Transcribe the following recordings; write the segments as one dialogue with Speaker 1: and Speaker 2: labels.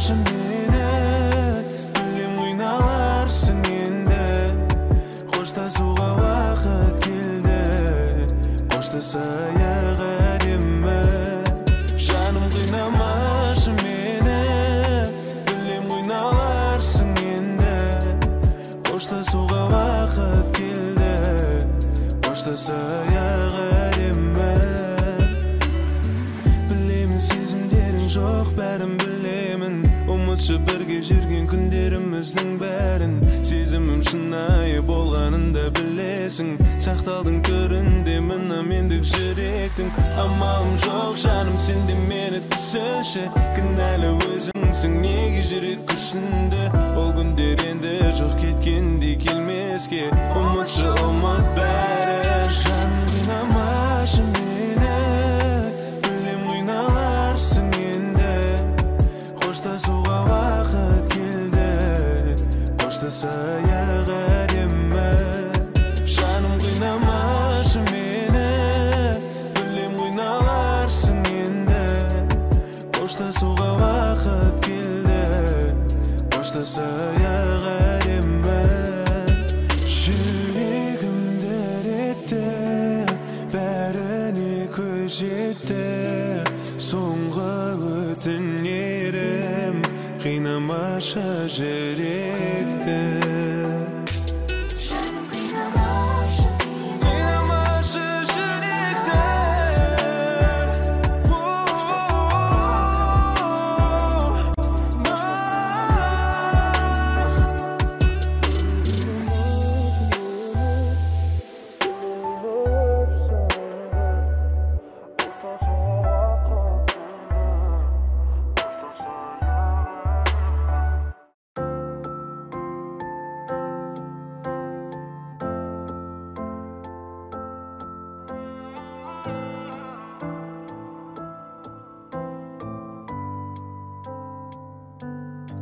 Speaker 1: meni, bilem kıynalarsin endi. Qo'shtasuga vaqt keldi, qo'shtasaya qadimmi. Жаным qiynamash meni, bilem kıynalarsin endi. Qo'shtasuga vaqt keldi, qo'shtasaya qadimmi. Bilemin sezimlerin жоқ, bärin bilemin. Umutcha birge жүрген күндеріміздің бәрін. Сезімім шынайы болғанында білесің. Сақталдың төрінде мына мендік жүректің. Амалым жоқ жаным, сенде мені түсінші. Кінәлі өзіңсің, неге жүрек күрсінді. Ол күндер енді жоқ, кеткенде келмеске. Umutcha umut бәрі. Жаным қинамашы мені, білем қиналарсың енді. Qo'shtasuga vaqt keldi, qo'shtasaya qadimmi. Жаным qiynamash meni, bilem qiynalarsin endi. Qo'shtasuga vaqt keldi, qo'shtasaya qadimmi. Жүрегімді ретті, бәріне көз жетті. Соңғы өтінерім, қинамашы жүректі. Қинамашы жүректі.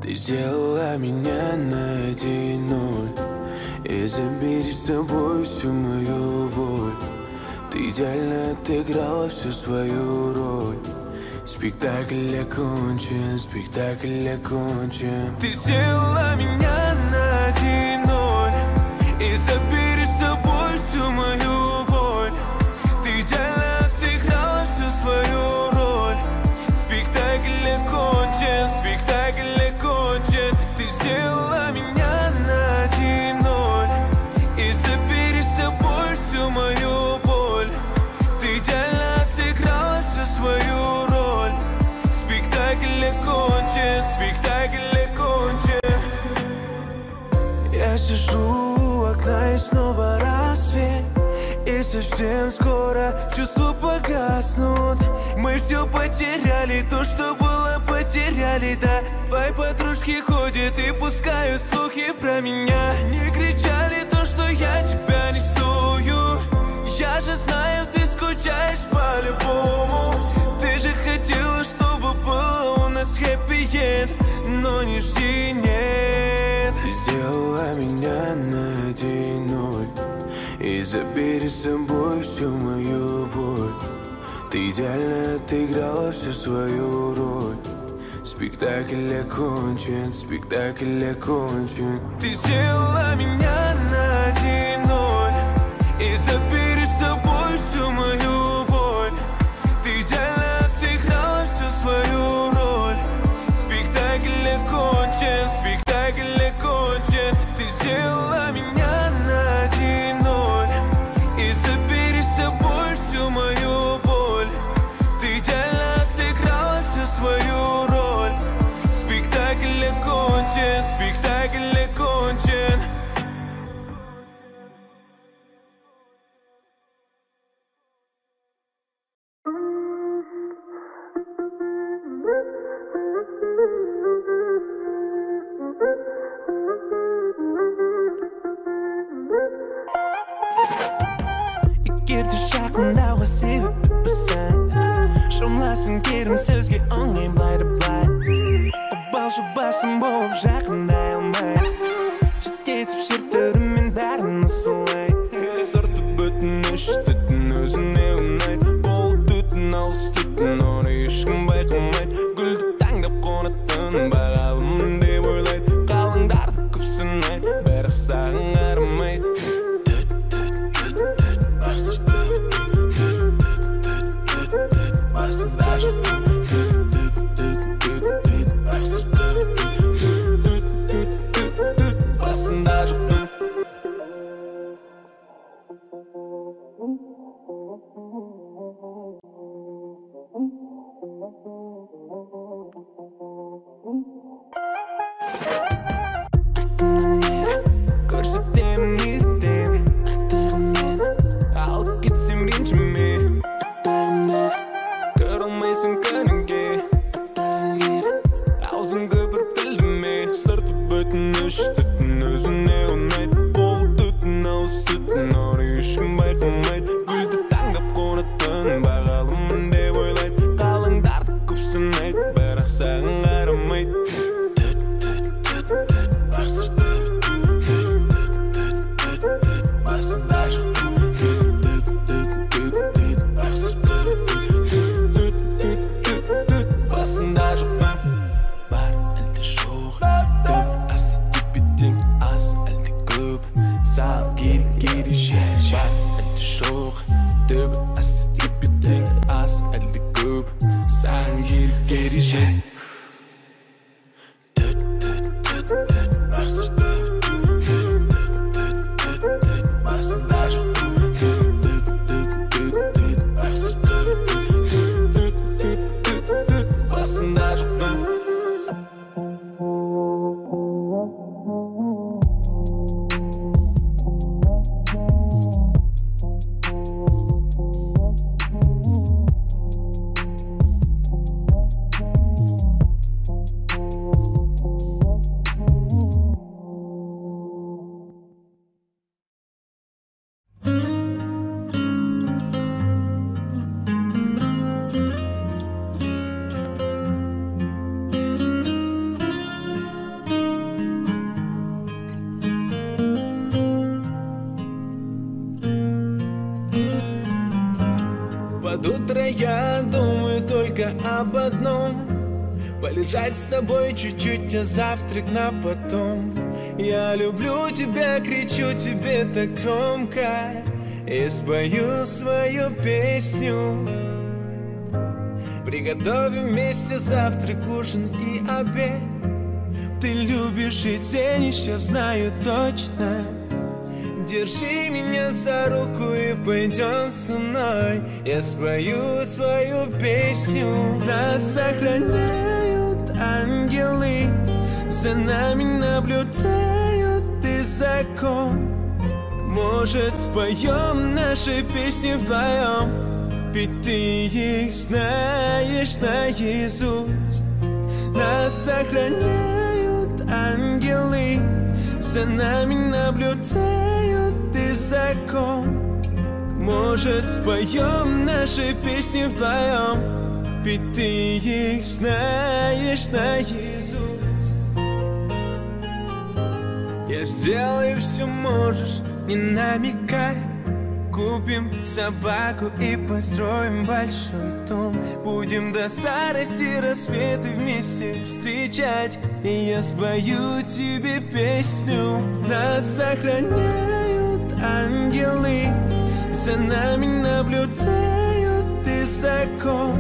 Speaker 1: Ты сделала меня на 1-0 и забери с собой всю мою боль. Ты идеально отыграла всю свою роль. Спектакль окончен, спектакль окончен. Ты сделала меня на 1-0 и забери с собой всю мою боль. Ты идеально отыграла всю свою роль. Спектакль окончен, спектакль окончен. Ты сделала меня на 1-0 и забери с собой всю мою боль. Ты идеально отыграла всю свою роль. Спектакль окончен, спектакль окончен. Я сижу у окна и снова рассвет. И совсем скоро чувства погаснут. Мы все потеряли, то, что было, потеряли, да. Твои подружки ходят и пускают слухи про меня. Не кричали то, что я тебя не стою. Я же знаю, ты скучаешь по-любому. Ты же хотела, чтобы было у нас хэппи-энд, но не жди, нет. Ты сделала меня на 1-0 и забери с собой всю мою боль. Ты идеально отыграла всю свою роль. Спектакль окончен, спектакль окончен. Ты сделала меня на 1-0 и забери с собой всю мою боль. Ты идеально отыграла всю свою роль. Спектакль окончен, спектакль окончен. Ты сделала меня на 1-0 и забери с собой всю мою боль. Ты идеально отыграла всю свою роль. Спектакль окончен, спектакль окончен. Егерде жақындауға себеп таппасаң, шомласын керім сөзге оңайбайды бай. Обал басым болып жақындай алмай, жететіп шертіріммен бәрін осылай. Сыртып өтініш түтін өзіне ұнайды. Ол түтін алыс түтін, оны ешкім байқамайды. Гүлді таңдап қон қонатын бағалымын деп ойлайды. Қалыңдарды көп сынайды, бірақ саған қарамайды. Басында жоқтың басында жоқтың. Көрсетемін ертең артығымен, алып кетсем ренжіме. Көре алмайсың күніңге аузың көпіріп тіліме. Сырты бүтін үштіктің өзіне ұнайды. Қол түтін ауыз түтін ұры ешкім байқамайды. Гүлді таңдап қонатын бағалымын деп ойлайды. Қалыңдарды көп сынайды, бірақ саған қарамайды. Басында жоқтың басында жоқтың. Бар әлде жоқ, көп асы тепе-тең, аз әлде көп. Сал керек жер. Бар әлде жоқ, көп асы тепе-тең, аз әлде көп. Сал керек жер. Басында жоқтың басында жоқтың. Под утро я думаю только об одном: полежать с тобой чуть-чуть, а завтрак на потом. Я люблю тебя, кричу тебе так громко и спою свою песню. Приготовим вместе завтрак, ужин и обед. Ты любишь и ценишь, я знаю точно. Держи меня за руку и пойдем со мной. Я спою свою песню. Нас охраняют ангелы, за нами наблюдают и закон. Может, споем наши песни вдвоем, ведь ты их знаешь наизусть. Нас охраняют ангелы, за нами наблюдают и закон. Может, споем наши песни вдвоем, ведь ты их знаешь наизусть. Я сделаю все, можешь, не намекай. Купим собаку и построим большой дом. Будем до старости рассветы вместе встречать. И я спою тебе песню. Нас охраняют ангелы, за нами наблюдают и закон.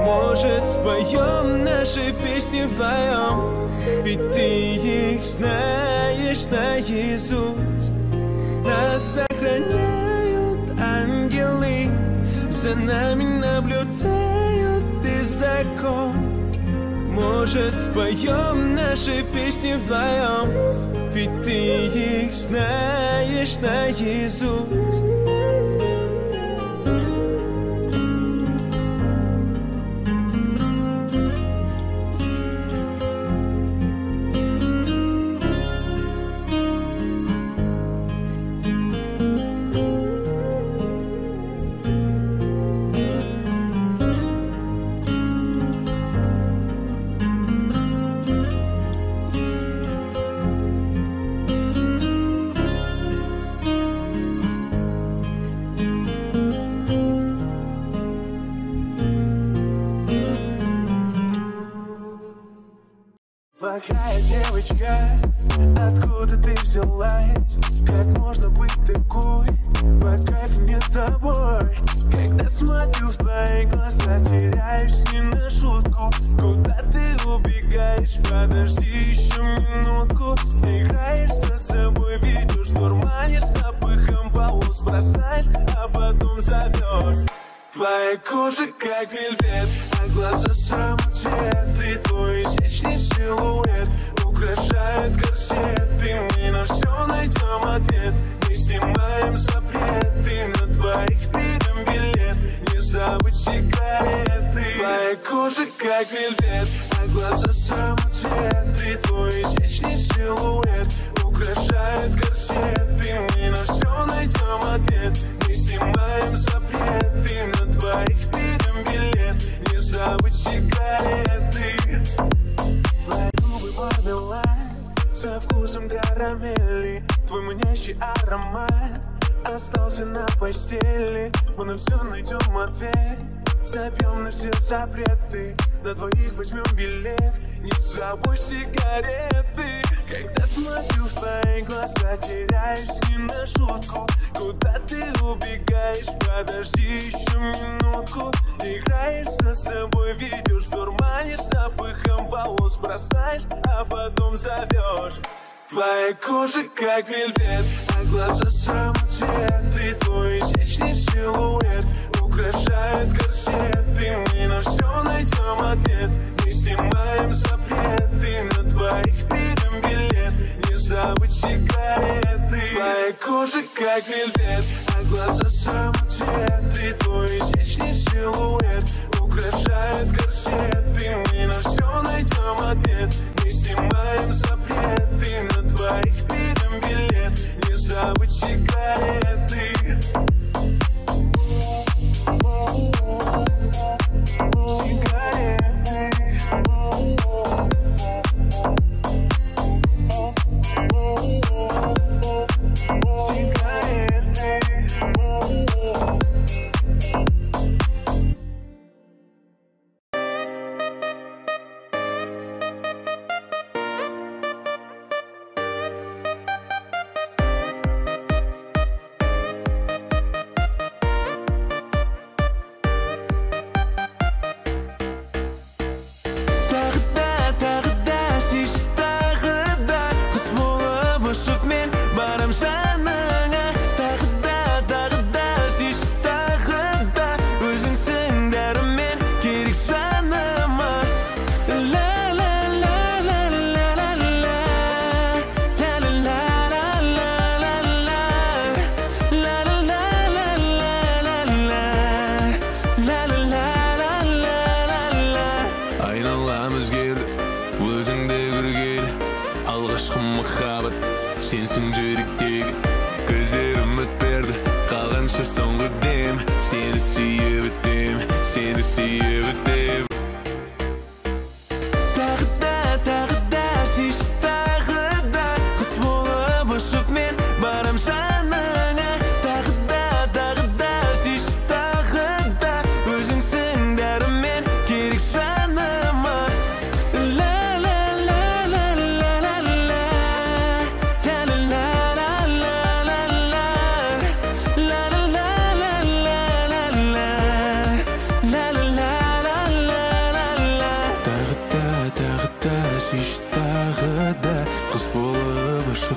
Speaker 1: Может, споем наши песни вдвоем, ведь ты их знаешь наизусть. Нас охраняют ангелы, за нами наблюдают и закон. Может, споем наши песни вдвоем, ведь ты их знаешь наизусть. Плохая девочка, откуда ты взялась? Как можно быть такой? По кайфу мне с тобой. Когда смотрю в твои глаза, теряюсь не на шутку. Куда ты убегаешь? Подожди еще минутку. Играешь со собой, ведешь, дурманишь запахом волос. Бросаешь, а потом зовешь. Твоя кожа как вельвет, а глаза самоцветы. Твой изящный силуэт украшает корсеты. Мы на все найдем ответ, мы снимаем запреты. На твоих берем билет, не забудь сигареты. Твоя кожа как вельвет, а глаза самоцветы. Твой изящный силуэт украшает корсеты. Мы на все найдем ответ, мы снимаем запреты. На твоих берем билет, не забудь сигареты. Твои губы мармелад со вкусом карамели. Твой манящий аромат остался на постели. Мы на все найдем ответ, забьем на все запреты. На двоих возьмем билет, не забудь сигареты. Когда смотрю в твои глаза, теряюсь не на шутку. Куда ты убегаешь? Подожди еще минутку. Играешь со собой, ведешь, дурманишь запахом волос. Бросаешь, а потом зовешь. Твоя кожа как вельвет, а глаза самоцветы. Твой изящный силуэт украшает корсеты. Мы на все найдем ответ, мы снимаем запреты. На твоих берем билет, не забудь сигареты. Твоя кожа как вельвет, а глаза самоцветы. Твой изящный силуэт украшает корсеты. Мы на все найдем ответ, мы снимаем запреты. На твоих берем билет, не забудь сигареты.
Speaker 2: Sensin жүректегі көздерім өттерді қалғанша соңғы дем. Сені сүйіп өтем, сені сүйіп өтем. Тағы да сүйші тағы да құс болып ұшып мен барам жаныңа. Тағы да сүйші тағы да өзіңсің дәрімен керек жаныма.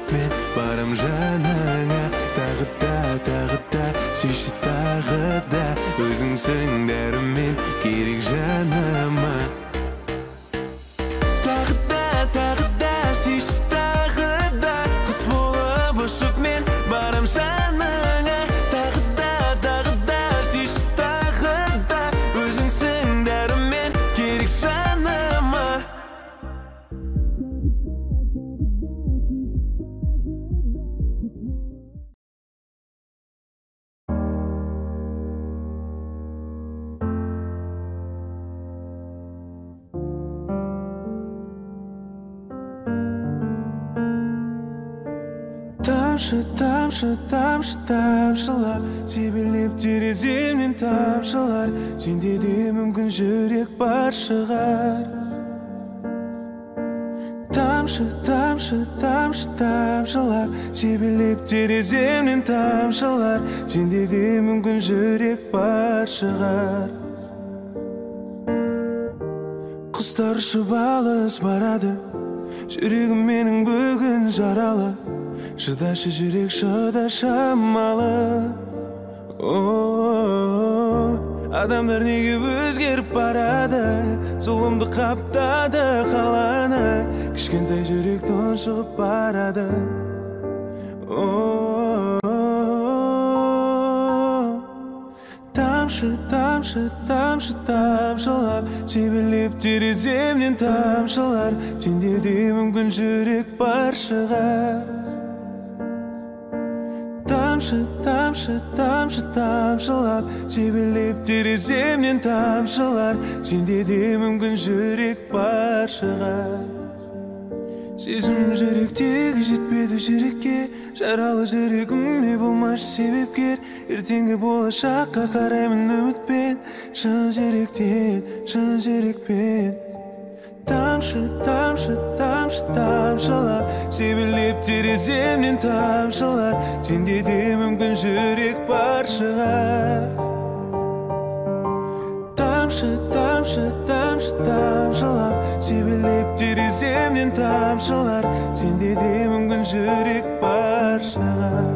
Speaker 2: Мен барам жаныңа. Тағы да сүйші тағы да өзіңсің дәрімен керек жаныма. Тағы да сүйші тағы да құс болып ұшып мен барам жаныңа. Тағы да сүйші тағы да өзіңсің дәрімен керек жаныма.
Speaker 1: Тамшылар себелеп тереземнен тамшылар. Сенде де мүмкін жүрек бар шығар. тамшылап себелеп тереземнен тамшылар сенде де мүмкін жүрек бар шығар құстар ұшып алыс барады жүрегім менің бүгін жаралы шыдашы жүрек шыда шамалы адамдар неге өзгеріп барады зұлымды қаптады қаланы кішкентай жүрек тұншығып барады тамшылап себелеп тереземнен тамшылар сенде де мүмкін жүрек бар шығар тамшылап себелеп тереземнен тамшылар сенде де мүмкін жүрек бар шығар сезім жүректегі жетпеді жүрекке жаралы жүрегіме болмашы себепкер ертеңгі болашаққа қараймын үмітпен шын жүрекпен тамшылап себелеп тереземнен тамшылар сенде де мүмкін жүрек бар шығар тамшылап себелеп тереземнен тамшылар сенде де мүмкін жүрек бар шығар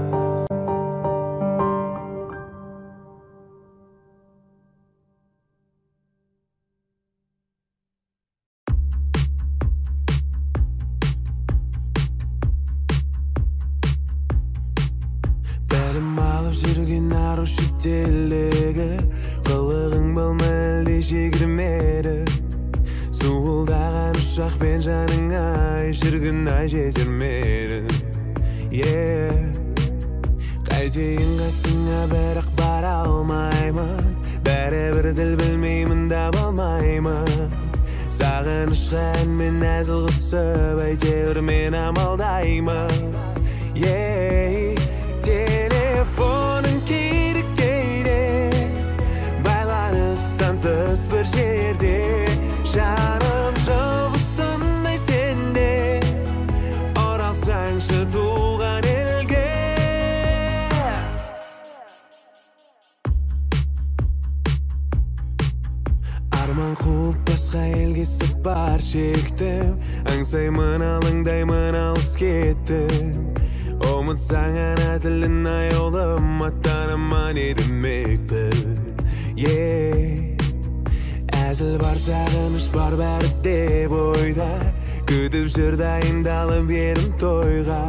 Speaker 1: жүрген ару шетелдегі қылығың бұл мүлде жегірмеді суылдаған ұшақпен жаның ай жүргін ай жетермеді қайтейін қасыңа бірақ бара алмаймын бәрібір тіл білмеймін таба алмаймын сағынышқа әнмен әзіл қысып әйтеуір мен амалдаймын телефоның керек кейде байланыстан тыс бір жерде жаным жылғысындай сенде оралсаңшы туған елге арман қуып басқа елге сапар шектім аңсаймын алаңдаймын алыс кеттім ұмытсаң ана тілін аяулым аттанаман ермекпін әзіл бар сағыныш бар бәрі де бойда күтіп жүр дайындалып ерім тойға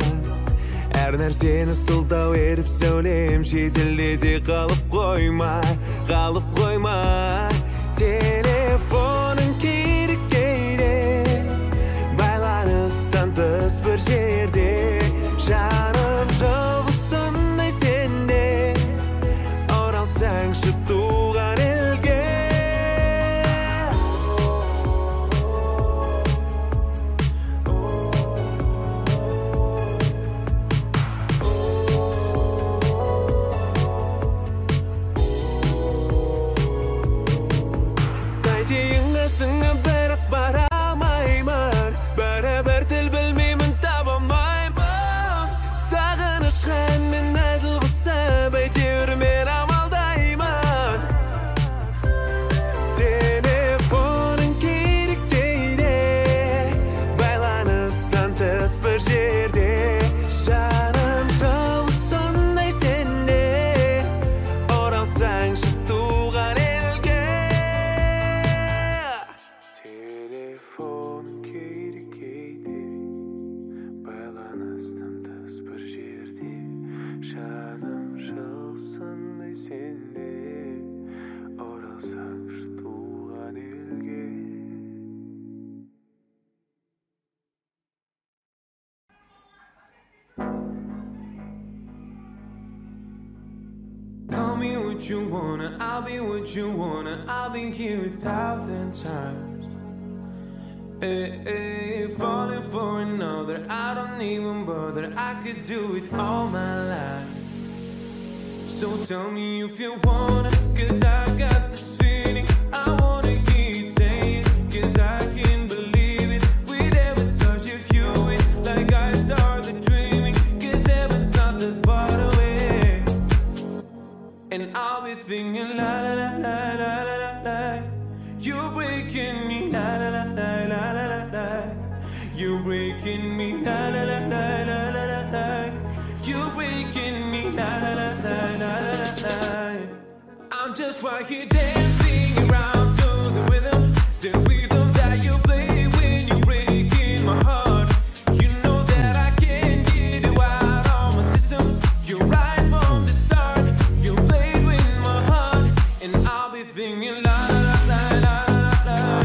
Speaker 1: әр нәрсені сылтау етіп сөйлем шетелде де қалып қоймай телефоның керек кейде байланыстан тыс бір жерде жаным жылғысындай сенде оралсаңшы туған елге қайтейін қасыңа бірақ бара алмаймын бәрібір тіл білмеймін таба алмаймын сағынышқа әнмен әзіл қысып әйтеуір мен амалдаймын телефоның керек кейде байланыстан тыс бір жерде жаным жылғысындай сенде оралсаңшы туған елге телефоның керек кейде байланыстан тыс бір жерде жаным жылғысындай сенде оралсаңшы туған елге Call me what you wanna, I'll be what you wanna. I've been here 1,000 times. Falling for another, I don't even bother. I could do it all my life. So tell me if you wanna, 'cause I got this feeling. I wanna hear you say it, 'cause I can't believe it. With every touch of You're breaking me, la la la la la la la la. You're breaking me, la la la la la la la. I'm just right here dancing around to the rhythm that you play when you're breaking my heart. You know that I can't get you out of my system. You're right from the start. You played with my heart, and I'll be thinking la la la la la la.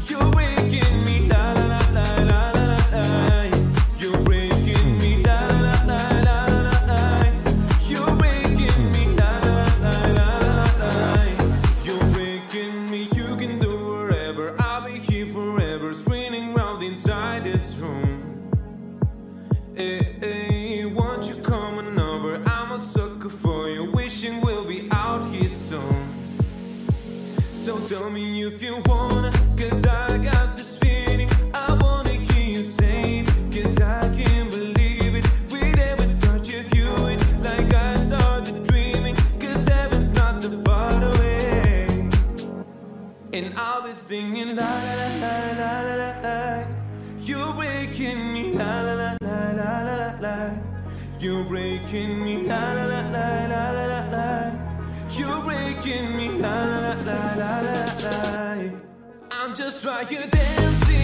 Speaker 1: You're breaking me, la la la la la la la. You're breaking me, la la la la la la. You're breaking me, la la la la la la. You're breaking me. You can do whatever. I'll be here forever, spinning round inside this room. Hey, hey, won't you come on over? I'm a sucker for you, wishing we'll be out here soon. So tell me if you wanna, 'cause I got this feeling. I wanna hear you say it, 'cause I can't believe it. With every touch of you, it's like I started dreaming. 'Cause heaven's not that far away. And I'll be thinking la la la la la la la. You're breaking me, la la la la la la la la. You're breaking me, la la la la la la la la. You're breaking me, la la la la la la la. I'm just right here dancing